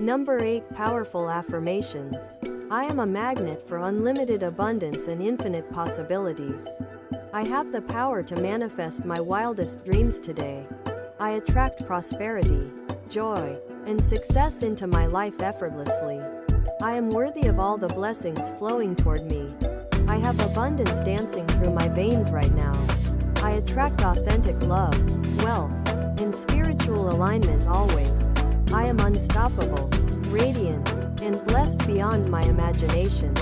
Number 8. Powerful Affirmations. I am a magnet for unlimited abundance and infinite possibilities. I have the power to manifest my wildest dreams today. I attract prosperity, joy, and success into my life effortlessly. I am worthy of all the blessings flowing toward me. I have abundance dancing through my veins right now. I attract authentic love, wealth, and spiritual alignment always. I am unstoppable, radiant, and blessed beyond my imagination.